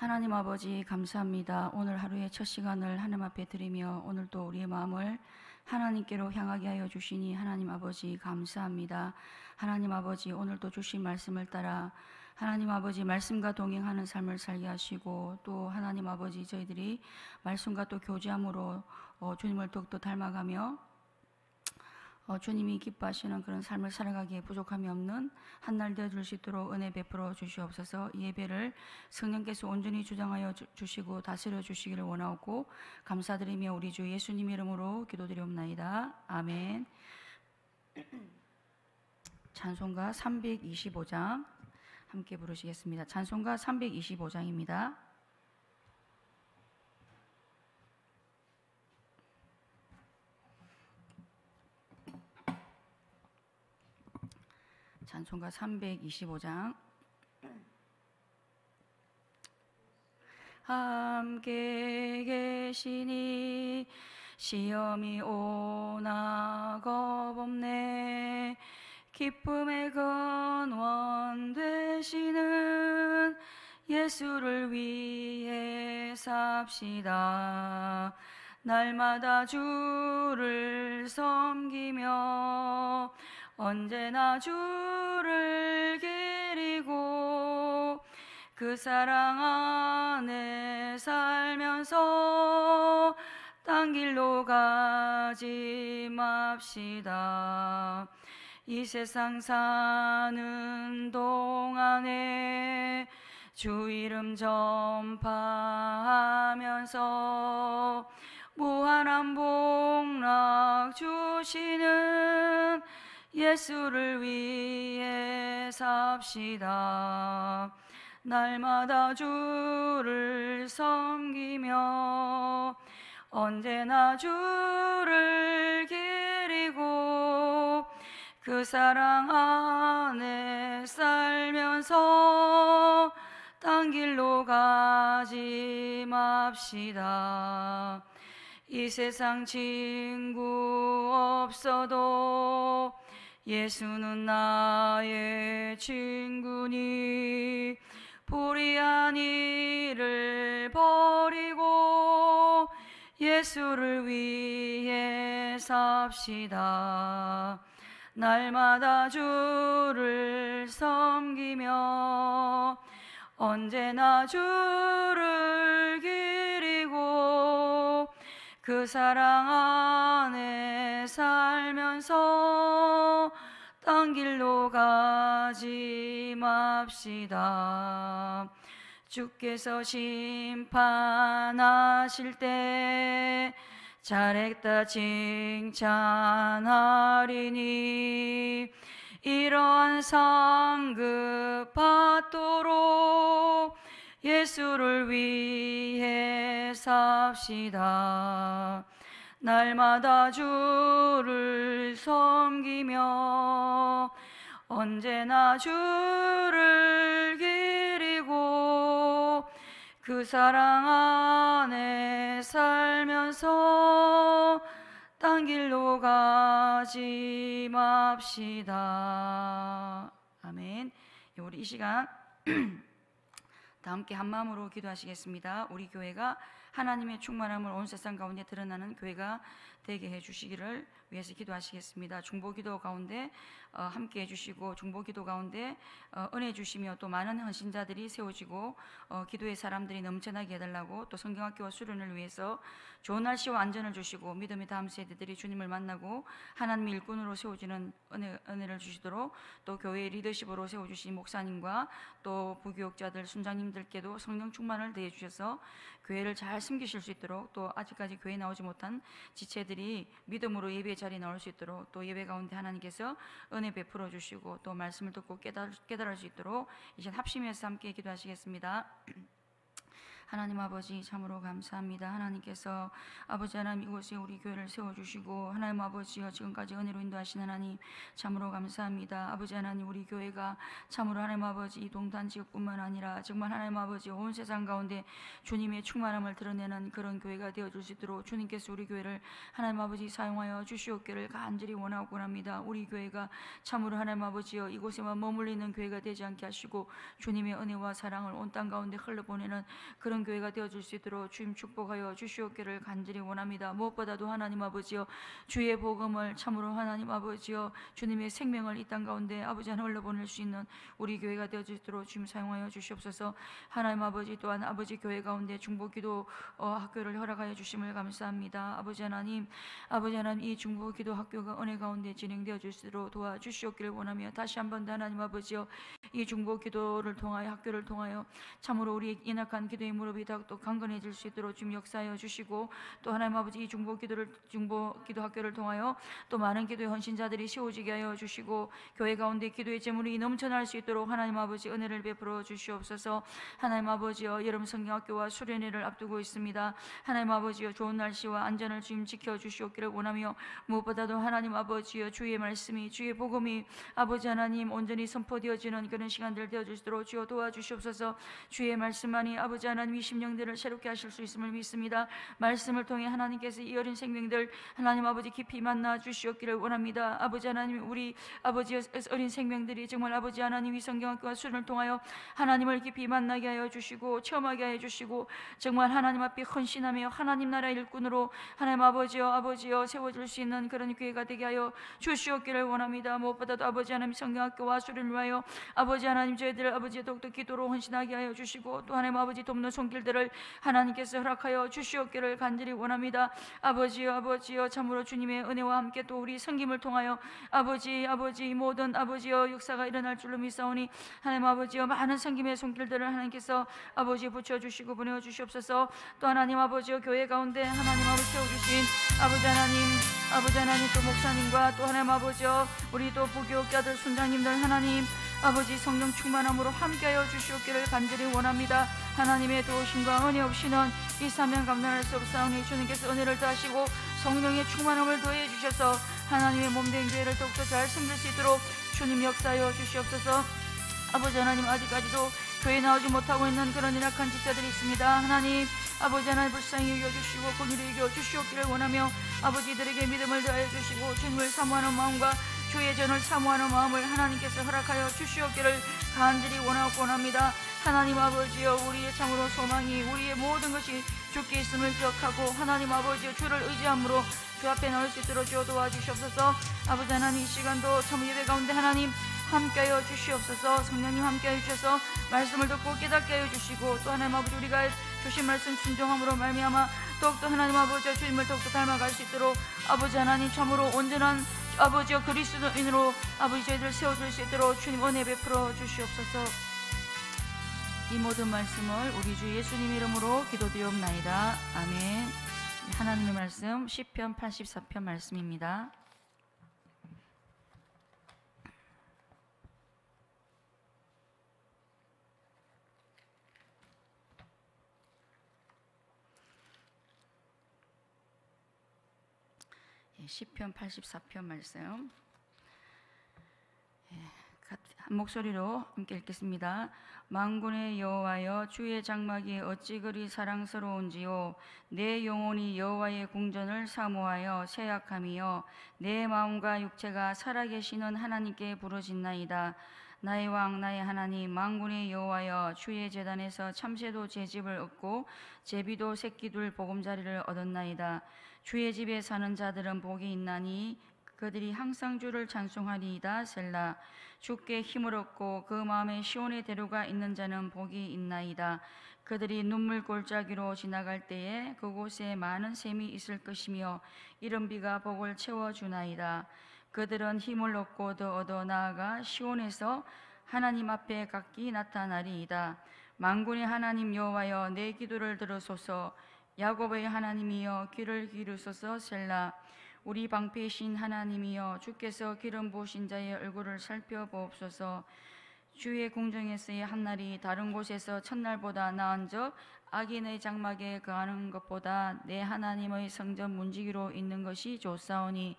하나님 아버지 감사합니다. 오늘 하루의 첫 시간을 하나님 앞에 드리며 오늘도 우리의 마음을 하나님께로 향하게 하여 주시니 하나님 아버지 감사합니다. 하나님 아버지 오늘도 주신 말씀을 따라 하나님 아버지 말씀과 동행하는 삶을 살게 하시고, 또 하나님 아버지 저희들이 말씀과 또 교제함으로 주님을 더욱더 닮아가며 주님이 기뻐하시는 그런 삶을 살아가기에 부족함이 없는 한날 되어줄 수 있도록 은혜 베풀어 주시옵소서. 이 예배를 성령께서 온전히 주장하여 주시고 다스려 주시기를 원하옵고 감사드리며 우리 주 예수님 이름으로 기도드리옵나이다. 아멘. 찬송가 325장 함께 부르시겠습니다. 찬송가 325장입니다. 찬송가 325장. 함께 계시니 시험이 오나 겁없네. 기쁨의 근원 되시는 예수를 위해 삽시다. 날마다 주를 섬기며 언제나 주를 기리고 그 사랑 안에 살면서 딴 길로 가지 맙시다. 이 세상 사는 동안에 주 이름 전파하면서 무한한 복락 주시는 예수를 위해 삽시다. 날마다 주를 섬기며 언제나 주를 기리고 그 사랑 안에 살면서 딴 길로 가지 맙시다. 이 세상 친구 없어도 예수는 나의 친구니 불의한 일을 버리고 예수를 위해 삽시다. 날마다 주를 섬기며 언제나 주를 기리고 그 사랑 안에 살면서 딴 길로 가지 맙시다. 주께서 심판하실 때 잘했다 칭찬하리니 이러한 상급 받도록 예수를 위해 삽시다. 날마다 주를 섬기며 언제나 주를 기리고 그 사랑 안에 살면서 딴 길로 가지 맙시다. 아멘. 우리 이 시간 다 함께 한마음으로 기도하시겠습니다. 우리 교회가 하나님의 충만함을 온 세상 가운데 드러나는 교회가 되게 해주시기를 위해서 기도하시겠습니다. 중보기도 가운데 함께 해주시고 중보기도 가운데 은혜 주시며 또 많은 헌신자들이 세워지고 기도의 사람들이 넘쳐나게 해달라고, 또 성경학교와 수련을 위해서 좋은 날씨와 안전을 주시고 믿음의 다음 세대들이 주님을 만나고 하나님의 일꾼으로 세워지는 은혜를 주시도록, 또 교회의 리더십으로 세워주신 목사님과 또 부교육자들 순장님들께도 성령 충만을 더해 주셔서 교회를 잘 섬기실 수 있도록, 또 아직까지 교회에 나오지 못한 지체들이 믿음으로 예배 자리에 나올 수 있도록, 또 예배 가운데 하나님께서 은혜 베풀어 주시고 또 말씀을 듣고 깨달을 수 있도록 이제 합심해서 함께 기도하시겠습니다. 하나님 아버지 참으로 감사합니다. 하나님께서 아버지 하나님 이곳에 우리 교회를 세워주시고 하나님 아버지여 지금까지 은혜로 인도하신 하나님 참으로 감사합니다. 아버지 하나님 우리 교회가 참으로 하나님 아버지 이 동탄 지역뿐만 아니라 정말 하나님 아버지 온 세상 가운데 주님의 충만함을 드러내는 그런 교회가 되어줄 수 있도록 주님께서 우리 교회를 하나님 아버지 사용하여 주시옵기를 간절히 원하고 합니다. 우리 교회가 참으로 하나님 아버지여 이곳에만 머물리는 교회가 되지 않게 하시고 주님의 은혜와 사랑을 온 땅 가운데 흘러보내는 그런 교회가 되어줄 수 있도록 주님 축복하여 주시옵기를 간절히 원합니다. 무엇보다도 하나님 아버지여 주의 복음을 참으로 하나님 아버지여 주님의 생명을 이 땅 가운데 아버지 하나 흘러보낼 수 있는 우리 교회가 되어줄 수 있도록 주님 사용하여 주시옵소서. 하나님 아버지 또한 아버지 교회 가운데 중보기도 학교를 허락하여 주심을 감사합니다. 아버지 하나님 이 중보기도 학교가 은혜 가운데 진행되어 줄 수 있도록 도와주시옵기를 원하며 다시 한번 하나님 아버지여 이 중보기도를 통하여 학교를 통하여 참으로 우리 인악한 기도의 무릎이 또 강건해질 수 있도록 주님 역사하여 주시고 또 하나님 아버지 이 중보기도 학교를 통하여 또 많은 기도의 헌신자들이 세워지게 하여 주시고 교회 가운데 기도의 재물이 넘쳐날 수 있도록 하나님 아버지 은혜를 베풀어 주시옵소서. 하나님 아버지여 여름 성경학교와 수련회를 앞두고 있습니다. 하나님 아버지여 좋은 날씨와 안전을 주님 지켜 주시옵기를 원하며 무엇보다도 하나님 아버지여 주의 말씀이 주의 복음이 아버지 하나님 온전히 선포되어지는 그런 시간들 되어줄 수 있도록 주여 도와주시옵소서. 주의 말씀만이 아버지 하나님 이 심령들을 새롭게 하실 수 있음을 믿습니다. 말씀을 통해 하나님께서 이 어린 생명들 하나님 아버지 깊이 만나 주시옵기를 원합니다. 아버지 하나님 우리 아버지 어린 생명들이 정말 아버지 하나님 이 성경학교와 수련을 통하여 하나님을 깊이 만나게 하여 주시고 체험하게 하여 주시고 정말 하나님 앞에 헌신하며 하나님 나라 일꾼으로 하나님 아버지여 세워질 수 있는 그런 교회가 되게 하여 주시옵기를 원합니다. 무엇보다도 아버지 하나님 성경학교와 수련을 위하여 아버지 하나님 저희들 아버지의 독도 기도로 헌신하게 하여 주시고 또 하나님 아버지 돕는 손길들을 하나님께서 허락하여 주시옵기를 간절히 원합니다. 아버지여 참으로 주님의 은혜와 함께 또 우리 섬김을 통하여 아버지 모든 아버지여 역사가 일어날 줄로 믿사오니 하나님 아버지여 많은 섬김의 손길들을 하나님께서 아버지 붙여주시고 보내어 주시옵소서. 또 하나님 아버지여 교회 가운데 하나님 아버지 세워주신 아버지 하나님 또 목사님과 또 하나님 아버지여 우리 또 부교육자들 순장님들 하나님 아버지 성령 충만함으로 함께하여 주시옵기를 간절히 원합니다. 하나님의 도우심과 은혜 없이는 이 사명 감당할 수 없사오니 주님께서 은혜를 더하시고 성령의 충만함을 더해 주셔서 하나님의 몸된 교회를 더욱더 잘 섬길 수 있도록 주님 역사하여 주시옵소서. 아버지 하나님 아직까지도 교회 나오지 못하고 있는 그런 연약한 지체들이 있습니다. 하나님 아버지 하나님 불쌍히 여겨주시고 공의를 여겨주시옵기를 원하며 아버지들에게 믿음을 더하여 주시고 주님을 사모하는 마음과 주의 전을 사모하는 마음을 하나님께서 허락하여 주시옵기를 간절히 원합니다. 하나님 아버지여 우리의 참으로 소망이 우리의 모든 것이 주께 있음을 기억하고 하나님 아버지여 주를 의지함으로 주 앞에 나올 수 있도록 주여 도와주시옵소서. 아버지 하나님 이 시간도 참 예배 가운데 하나님 함께하여 주시옵소서. 성령님 함께하여 주셔서 말씀을 듣고 깨닫게 하여 주시고 또 하나님 아버지 우리가 주신 말씀 순종함으로 말미암아 더욱더 하나님 아버지와 주님을 더욱더 닮아갈 수 있도록 아버지 하나님 참으로 온전한 아버지와 그리스도인으로 아버지 저희들 세워줄 수 있도록 주님 은혜 베풀어 주시옵소서. 이 모든 말씀을 우리 주 예수님 이름으로 기도드리옵나이다. 아멘. 하나님의 말씀 시편 84편 말씀입니다. 시편 84편 말씀 한 목소리로 함께 읽겠습니다. 만군의 여호와여 주의 장막이 어찌 그리 사랑스러운지요. 내 영혼이 여호와의 궁전을 사모하여 새약함이요 내 마음과 육체가 살아계시는 하나님께 부르짖나이다. 나의 왕 나의 하나님 만군의 여호와여 주의 제단에서 참새도 제 집을 얻고 제비도 새끼둘 보금자리를 얻었나이다. 주의 집에 사는 자들은 복이 있나니 그들이 항상 주를 찬송하리이다. 셀라. 주께 힘을 얻고 그 마음에 시온의 대로가 있는 자는 복이 있나이다. 그들이 눈물 골짜기로 지나갈 때에 그곳에 많은 샘이 있을 것이며 이른 비가 복을 채워주나이다. 그들은 힘을 얻고 더 얻어 나아가 시온에서 하나님 앞에 각기 나타나리이다. 만군의 하나님 여호와여 내 기도를 들으소서. 야곱의 하나님이여 귀를 기르소서. 셀라. 우리 방패이신 하나님이여 주께서 기름 부으신 자의 얼굴을 살펴보옵소서. 주의 궁정에서의 한날이 다른 곳에서 첫날보다 나은 적 악인의 장막에 거하는 것보다 내 하나님의 성전 문지기로 있는 것이 좋사오니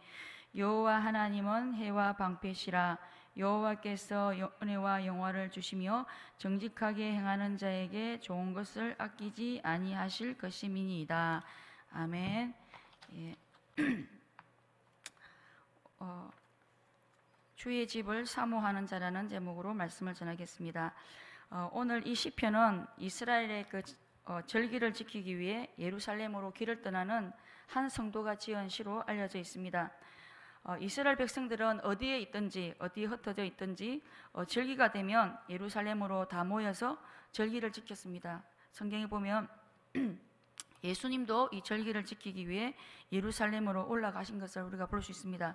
여호와 하나님은 해와 방패시라. 여호와께서 은혜와 영화를 주시며 정직하게 행하는 자에게 좋은 것을 아끼지 아니하실 것임이니이다. 아멘. 예. 주의 집을 사모하는 자라는 제목으로 말씀을 전하겠습니다. 오늘 이 시편은 이스라엘의 절기를 지키기 위해 예루살렘으로 길을 떠나는 한 성도가 지은 시로 알려져 있습니다. 이스라엘 백성들은 어디에 있든지 어디에 흩어져 있든지 절기가 되면 예루살렘으로 다 모여서 절기를 지켰습니다. 성경에 보면 예수님도 이 절기를 지키기 위해 예루살렘으로 올라가신 것을 우리가 볼 수 있습니다.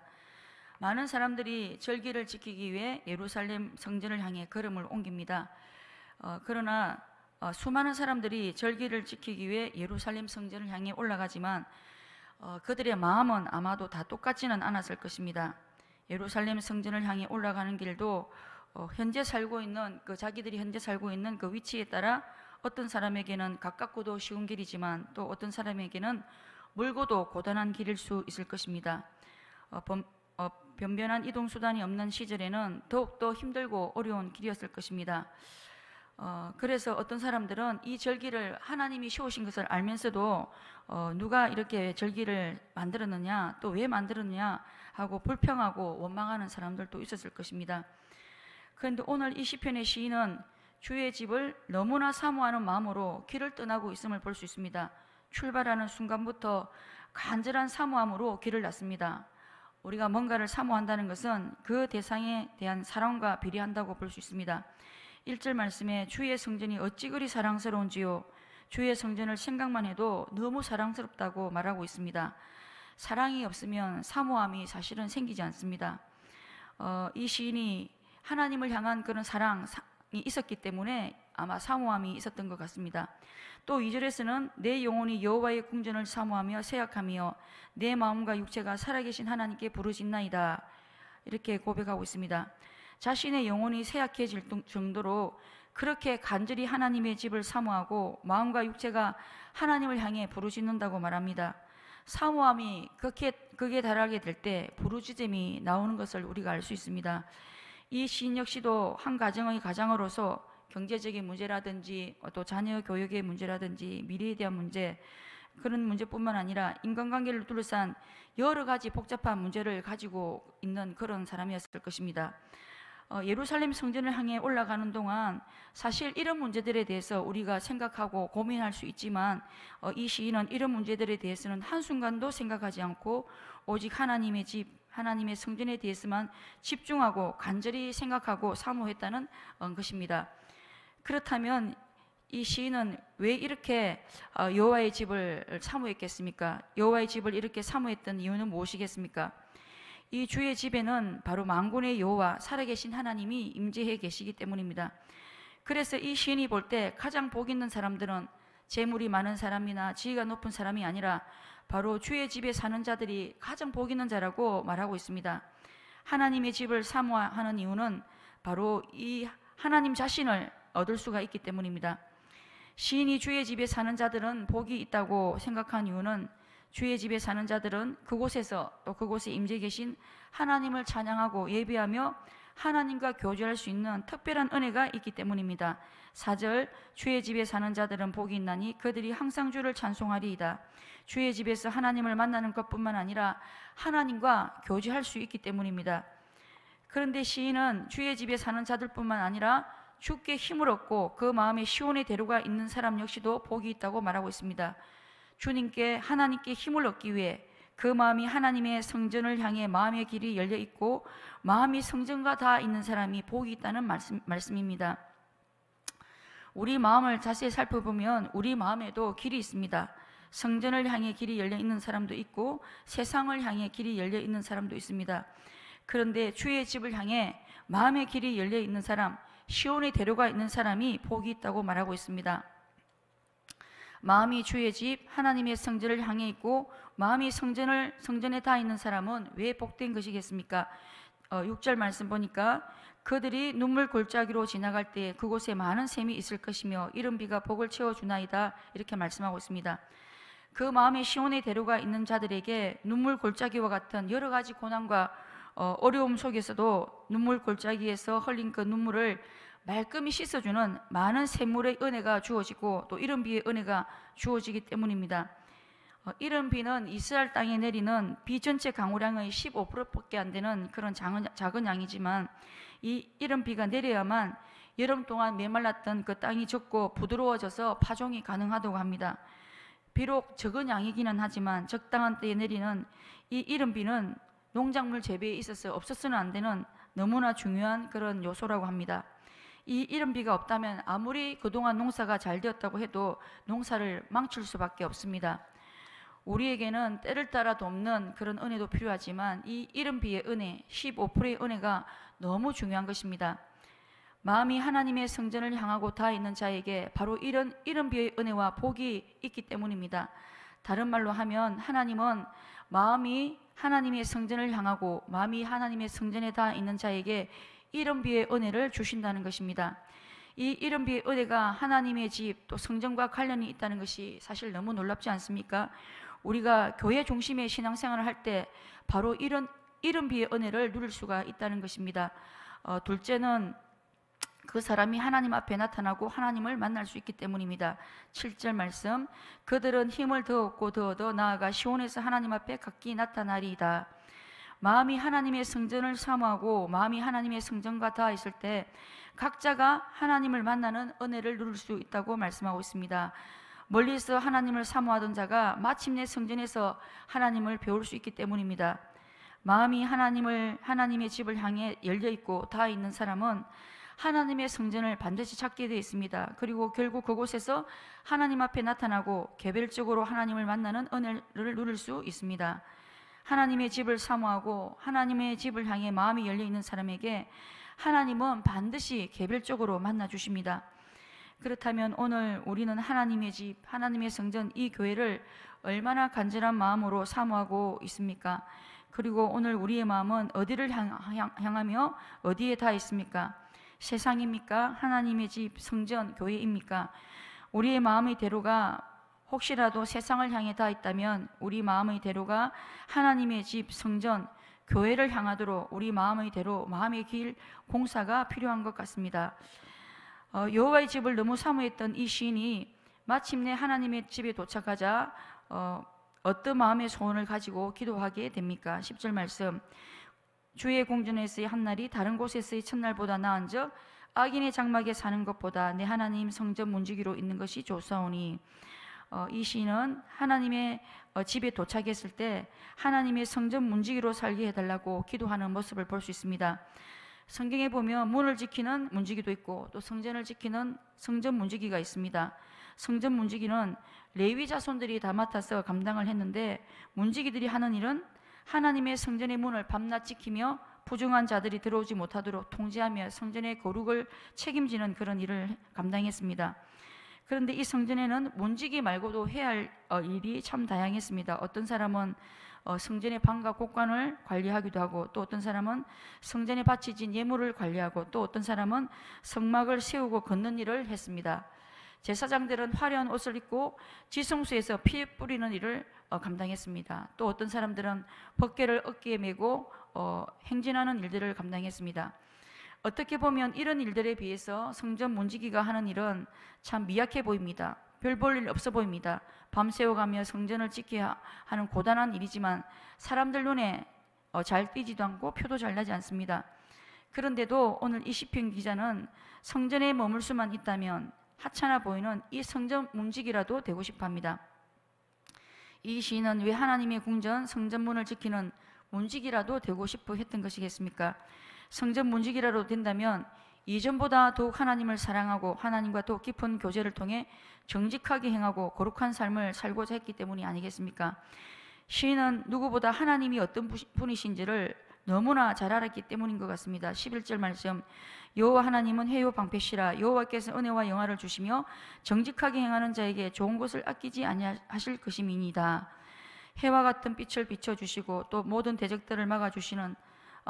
많은 사람들이 절기를 지키기 위해 예루살렘 성전을 향해 걸음을 옮깁니다. 그러나 수많은 사람들이 절기를 지키기 위해 예루살렘 성전을 향해 올라가지만 그들의 마음은 아마도 다 똑같지는 않았을 것입니다. 예루살렘 성전을 향해 올라가는 길도 현재 살고 있는 자기들이 현재 살고 있는 그 위치에 따라 어떤 사람에게는 가깝고도 쉬운 길이지만 또 어떤 사람에게는 멀고도 고단한 길일 수 있을 것입니다. 변변한 이동 수단이 없는 시절에는 더욱더 힘들고 어려운 길이었을 것입니다. 그래서 어떤 사람들은 이 절기를 하나님이 세우신 것을 알면서도 누가 이렇게 절기를 만들었느냐, 또 왜 만들었느냐 하고 불평하고 원망하는 사람들도 있었을 것입니다. 그런데 오늘 이 시편의 시인은 주의 집을 너무나 사모하는 마음으로 길을 떠나고 있음을 볼 수 있습니다. 출발하는 순간부터 간절한 사모함으로 길을 났습니다. 우리가 뭔가를 사모한다는 것은 그 대상에 대한 사랑과 비례한다고 볼 수 있습니다. 1절 말씀에 주의 성전이 어찌 그리 사랑스러운지요. 주의 성전을 생각만 해도 너무 사랑스럽다고 말하고 있습니다. 사랑이 없으면 사모함이 사실은 생기지 않습니다. 이 시인이 하나님을 향한 그런 사랑이 있었기 때문에 아마 사모함이 있었던 것 같습니다. 또 2절에서는 내 영혼이 여호와의 궁전을 사모하며 새약하며 내 마음과 육체가 살아계신 하나님께 부르짖나이다, 이렇게 고백하고 있습니다. 자신의 영혼이 쇠약해질 정도로 그렇게 간절히 하나님의 집을 사모하고 마음과 육체가 하나님을 향해 부르짖는다고 말합니다. 사모함이 극에 달하게 될 때 부르짖음이 나오는 것을 우리가 알 수 있습니다. 이 시인 역시도 한 가정의 가장으로서 경제적인 문제라든지 또 자녀 교육의 문제라든지 미래에 대한 문제, 그런 문제뿐만 아니라 인간관계를 둘러싼 여러 가지 복잡한 문제를 가지고 있는 그런 사람이었을 것입니다. 예루살렘 성전을 향해 올라가는 동안 사실 이런 문제들에 대해서 우리가 생각하고 고민할 수 있지만 이 시인은 이런 문제들에 대해서는 한순간도 생각하지 않고 오직 하나님의 집, 하나님의 성전에 대해서만 집중하고 간절히 생각하고 사모했다는 것입니다. 그렇다면 이 시인은 왜 이렇게 여호와의 집을 사모했겠습니까? 여호와의 집을 이렇게 사모했던 이유는 무엇이겠습니까? 이 주의 집에는 바로 만군의 여호와 살아계신 하나님이 임재해 계시기 때문입니다. 그래서 이 시인이 볼 때 가장 복 있는 사람들은 재물이 많은 사람이나 지위가 높은 사람이 아니라 바로 주의 집에 사는 자들이 가장 복 있는 자라고 말하고 있습니다. 하나님의 집을 사모하는 이유는 바로 이 하나님 자신을 얻을 수가 있기 때문입니다. 시인이 주의 집에 사는 자들은 복이 있다고 생각한 이유는 주의 집에 사는 자들은 그곳에서 또 그곳에 임재 계신 하나님을 찬양하고 예배하며 하나님과 교제할 수 있는 특별한 은혜가 있기 때문입니다. 4절 주의 집에 사는 자들은 복이 있나니 그들이 항상 주를 찬송하리이다. 주의 집에서 하나님을 만나는 것뿐만 아니라 하나님과 교제할 수 있기 때문입니다. 그런데 시인은 주의 집에 사는 자들뿐만 아니라 주께 힘을 얻고 그 마음에 시온의 대로가 있는 사람 역시도 복이 있다고 말하고 있습니다. 주님께 하나님께 힘을 얻기 위해 그 마음이 하나님의 성전을 향해 마음의 길이 열려 있고 마음이 성전과 닿아 있는 사람이 복이 있다는 말씀입니다. 우리 마음을 자세히 살펴보면 우리 마음에도 길이 있습니다. 성전을 향해 길이 열려 있는 사람도 있고 세상을 향해 길이 열려 있는 사람도 있습니다. 그런데 주의 집을 향해 마음의 길이 열려 있는 사람, 시온의 대로가 있는 사람이 복이 있다고 말하고 있습니다. 마음이 주의 집 하나님의 성전을 향해 있고 마음이 성전에 닿아 있는 사람은 왜 복된 것이겠습니까? 6절 말씀 보니까 그들이 눈물 골짜기로 지나갈 때 그곳에 많은 샘이 있을 것이며 이른 비가 복을 채워주나이다, 이렇게 말씀하고 있습니다. 그 마음에 시온의 대로가 있는 자들에게 눈물 골짜기와 같은 여러 가지 고난과 어려움 속에서도 눈물 골짜기에서 흘린 그 눈물을 말끔히 씻어주는 많은 샘물의 은혜가 주어지고 또 이른 비의 은혜가 주어지기 때문입니다. 이른 비는 이스라엘 땅에 내리는 비 전체 강우량의 15%밖에 안 되는 그런 작은 양이지만 이 이른 비가 내려야만 여름 동안 메말랐던 그 땅이 젖고 부드러워져서 파종이 가능하다고 합니다. 비록 적은 양이기는 하지만 적당한 때에 내리는 이 이른 비는 농작물 재배에 있어서 없어서는 안 되는 너무나 중요한 그런 요소라고 합니다. 이 이른 비가 없다면 아무리 그동안 농사가 잘 되었다고 해도 농사를 망칠 수밖에 없습니다. 우리에게는 때를 따라도 없는 그런 은혜도 필요하지만 이 이른 비의 은혜, 15%의 은혜가 너무 중요한 것입니다. 마음이 하나님의 성전을 향하고 닿아 있는 자에게 바로 이런 이른 비의 은혜와 복이 있기 때문입니다. 다른 말로 하면 하나님은 마음이 하나님의 성전을 향하고 마음이 하나님의 성전에 닿아 있는 자에게 이른 비의 은혜를 주신다는 것입니다. 이 이른 비의 은혜가 하나님의 집 또 성전과 관련이 있다는 것이 사실 너무 놀랍지 않습니까? 우리가 교회 중심의 신앙생활을 할 때 바로 이런 이른 비의 은혜를 누릴 수가 있다는 것입니다. 둘째는 그 사람이 하나님 앞에 나타나고 하나님을 만날 수 있기 때문입니다. 7절 말씀, 그들은 힘을 더 얻고 더 얻어 나아가 시온에서 하나님 앞에 각기 나타나리이다. 마음이 하나님의 성전을 사모하고 마음이 하나님의 성전과 닿아 있을 때 각자가 하나님을 만나는 은혜를 누릴 수 있다고 말씀하고 있습니다. 멀리서 하나님을 사모하던 자가 마침내 성전에서 하나님을 배울 수 있기 때문입니다. 마음이 하나님의 집을 향해 열려 있고 닿아 있는 사람은 하나님의 성전을 반드시 찾게 되어 있습니다. 그리고 결국 그곳에서 하나님 앞에 나타나고 개별적으로 하나님을 만나는 은혜를 누릴 수 있습니다. 하나님의 집을 사모하고 하나님의 집을 향해 마음이 열려 있는 사람에게 하나님은 반드시 개별적으로 만나 주십니다. 그렇다면 오늘 우리는 하나님의 집, 하나님의 성전, 이 교회를 얼마나 간절한 마음으로 사모하고 있습니까? 그리고 오늘 우리의 마음은 어디를 향하며 어디에 닿아 있습니까? 세상입니까? 하나님의 집, 성전, 교회입니까? 우리의 마음의 대로가 혹시라도 세상을 향해 닿아 있다면 우리 마음의 대로가 하나님의 집, 성전, 교회를 향하도록 우리 마음의 대로, 마음의 길 공사가 필요한 것 같습니다. 여호와의 집을 너무 사모했던 이 시인이 마침내 하나님의 집에 도착하자 어떤 마음의 소원을 가지고 기도하게 됩니까? 10절 말씀, 주의 궁전에서의 한날이 다른 곳에서의 첫날보다 나은즉 악인의 장막에 사는 것보다 내 하나님 성전 문지기로 있는 것이 좋사오니, 이 시인은 하나님의 집에 도착했을 때 하나님의 성전 문지기로 살게 해달라고 기도하는 모습을 볼 수 있습니다. 성경에 보면 문을 지키는 문지기도 있고 또 성전을 지키는 성전 문지기가 있습니다. 성전 문지기는 레위 자손들이 다 맡아서 감당을 했는데, 문지기들이 하는 일은 하나님의 성전의 문을 밤낮 지키며 부정한 자들이 들어오지 못하도록 통제하며 성전의 거룩을 책임지는 그런 일을 감당했습니다. 그런데 이 성전에는 문지기 말고도 해야 할 일이 참 다양했습니다. 어떤 사람은 성전의 방과 곳간을 관리하기도 하고, 또 어떤 사람은 성전에 바치진 예물을 관리하고, 또 어떤 사람은 성막을 세우고 걷는 일을 했습니다. 제사장들은 화려한 옷을 입고 지성소에서 피 뿌리는 일을 감당했습니다. 또 어떤 사람들은 법궤를 어깨에 메고 행진하는 일들을 감당했습니다. 어떻게 보면 이런 일들에 비해서 성전 문지기가 하는 일은 참 미약해 보입니다. 별 볼 일 없어 보입니다. 밤새워가며 성전을 지켜야 하는 고단한 일이지만 사람들 눈에 잘 띄지도 않고 표도 잘 나지 않습니다. 그런데도 오늘 이 시편 기자는 성전에 머물 수만 있다면 하찮아 보이는 이 성전 문지기라도 되고 싶어 합니다. 이 시인은 왜 하나님의 궁전 성전문을 지키는 문지기라도 되고 싶어 했던 것이겠습니까? 성전 문지기라도 된다면 이전보다 더욱 하나님을 사랑하고 하나님과 더욱 깊은 교제를 통해 정직하게 행하고 거룩한 삶을 살고자 했기 때문이 아니겠습니까? 시인은 누구보다 하나님이 어떤 분이신지를 너무나 잘 알았기 때문인 것 같습니다. 11절 말씀, 여호와 하나님은 회요 방패시라. 여호와께서 은혜와 영화를 주시며 정직하게 행하는 자에게 좋은 것을 아끼지 아니하실 것임이니이다. 해와 같은 빛을 비춰주시고 또 모든 대적들을 막아주시는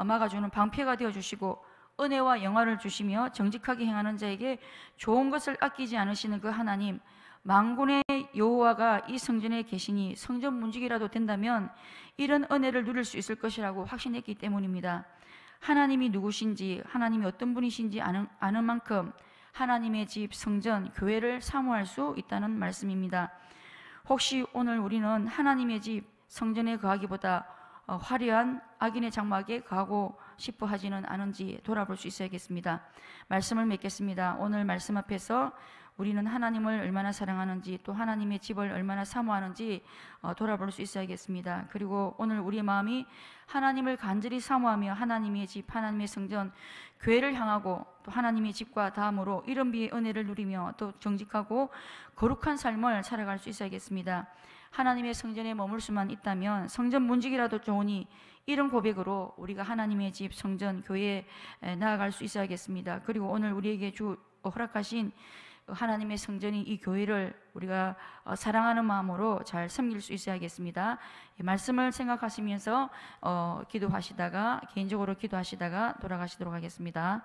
막아주는 방패가 되어주시고 은혜와 영화를 주시며 정직하게 행하는 자에게 좋은 것을 아끼지 않으시는 그 하나님, 만군의 여호와가 이 성전에 계시니 성전 문지기라도 된다면 이런 은혜를 누릴 수 있을 것이라고 확신했기 때문입니다. 하나님이 누구신지, 하나님이 어떤 분이신지 아는 만큼 하나님의 집, 성전, 교회를 사모할 수 있다는 말씀입니다. 혹시 오늘 우리는 하나님의 집, 성전에 거하기보다 화려한 악인의 장막에 거하고 싶어 하지는 않은지 돌아볼 수 있어야겠습니다. 말씀을 맺겠습니다. 오늘 말씀 앞에서 우리는 하나님을 얼마나 사랑하는지, 또 하나님의 집을 얼마나 사모하는지 돌아볼 수 있어야겠습니다. 그리고 오늘 우리의 마음이 하나님을 간절히 사모하며 하나님의 집, 하나님의 성전, 교회를 향하고 또 하나님의 집과 다음으로 이른비의 은혜를 누리며 또 정직하고 거룩한 삶을 살아갈 수 있어야겠습니다. 하나님의 성전에 머물 수만 있다면 성전 문지기라도 좋으니 이런 고백으로 우리가 하나님의 집, 성전, 교회에 나아갈 수 있어야겠습니다. 그리고 오늘 우리에게 허락하신 하나님의 성전인 이 교회를 우리가 사랑하는 마음으로 잘 섬길 수 있어야겠습니다. 이 말씀을 생각하시면서 기도하시다가, 개인적으로 기도하시다가 돌아가시도록 하겠습니다.